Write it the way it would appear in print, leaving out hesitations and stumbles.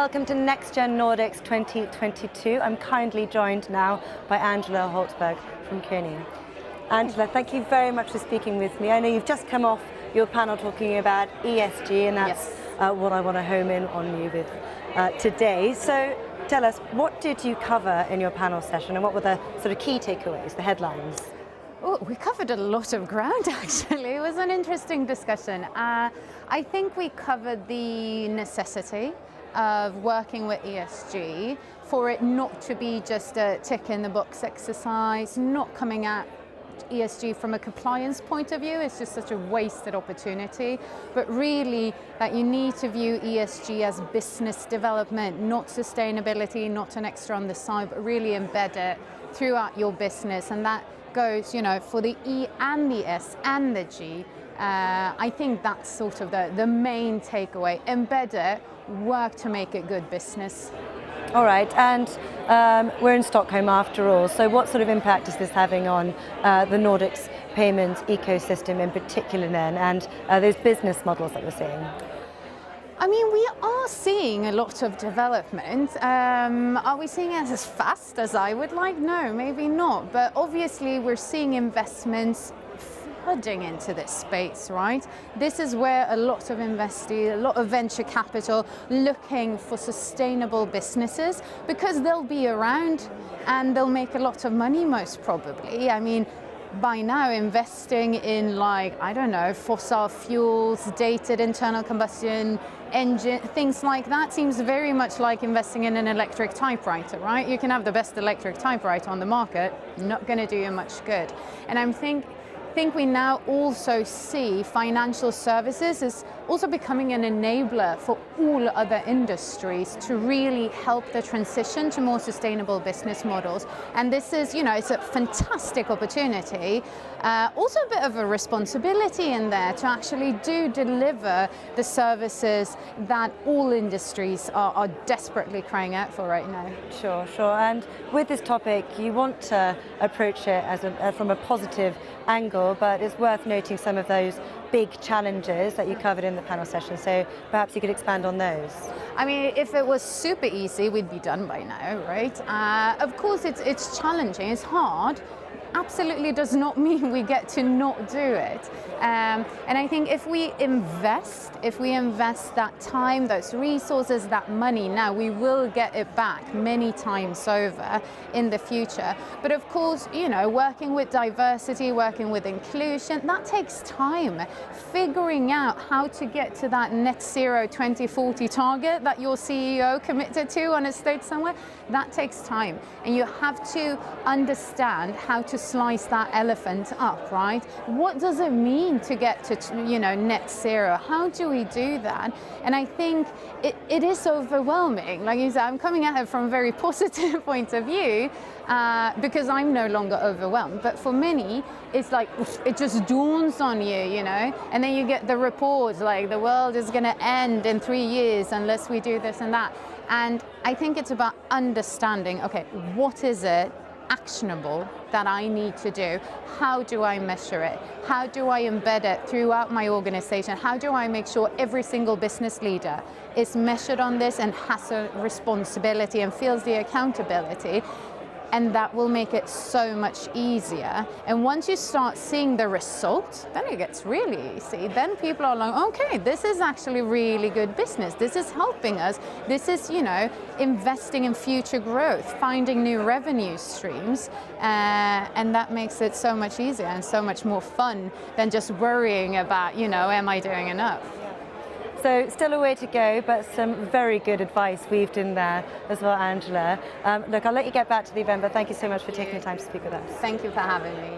welcome to NextGen Nordics 2022. I'm kindly joined now by Angela Hultberg from Kearney. Angela, thank you very much for speaking with me. I know you've just come off your panel talking about ESG, and that's what I want to home in on you with today. So tell us, what did you cover in your panel session, and what were the sort of key takeaways, the headlines? Oh, we covered a lot of ground, actually. It was an interesting discussion. I think we covered the necessity of working with ESG for it not to be just a tick in the box exercise, not coming at ESG from a compliance point of view. It's just such a wasted opportunity, but really that you need to view ESG as business development, not sustainability, not an extra on the side, but really embed it throughout your business. And that goes, for the E and the S and the G. I think that's sort of the main takeaway. Embed it, work to make it good business. All right, and we're in Stockholm after all, so what sort of impact is this having on the Nordics payments ecosystem in particular then, and those business models that we're seeing? I mean, we are seeing a lot of development. Are we seeing it as fast as I would like? No, maybe not. But obviously we're seeing investments flooding into this space, right? This is where a lot of investors, a lot of venture capital looking for sustainable businesses, because they'll be around and they'll make a lot of money most probably. I mean, by now investing in fossil fuels, dated internal combustion engine, things like that seems very much like investing in an electric typewriter, right? You can have the best electric typewriter on the market, not going to do you much good. And I think we now also see financial services is also becoming an enabler for all other industries to really help the transition to more sustainable business models. And this is, it's a fantastic opportunity. Also a bit of a responsibility in there to actually deliver the services that all industries are desperately crying out for right now. Sure. And with this topic, you want to approach it from a positive angle, but it's worth noting some of those big challenges that you covered in the panel session. So perhaps you could expand on those. I mean, if it was super easy, we'd be done by now, right? Of course, it's challenging, it's hard. Absolutely does not mean we get to not do it. And I think if we invest that time, those resources, that money now, we will get it back many times over in the future. But of course, working with diversity, working with inclusion, that takes time. Figuring out how to get to that net zero 2040 target that your CEO committed to on a stage somewhere, that takes time. And you have to understand how to slice that elephant up, right? What does it mean to get to, net zero? How do we do that? And I think it is overwhelming. Like you said, I'm coming at it from a very positive point of view because I'm no longer overwhelmed. But for many, it's like, it just dawns on you, and then you get the reports like the world is going to end in 3 years unless we do this and that. And I think it's about understanding, okay, what is it actionable that I need to do? How do I measure it? How do I embed it throughout my organization? How do I make sure every single business leader is measured on this and has a responsibility and feels the accountability? And that will make it so much easier. And once you start seeing the results, then it gets really easy. Then people are like, okay, this is actually really good business. This is helping us. This is, investing in future growth, finding new revenue streams. And that makes it so much easier and so much more fun than just worrying about, am I doing enough? So still a way to go, but some very good advice weaved in there as well, Angela. Look, I'll let you get back to the event, but thank you so much for taking the time to speak with us. Thank you for having me.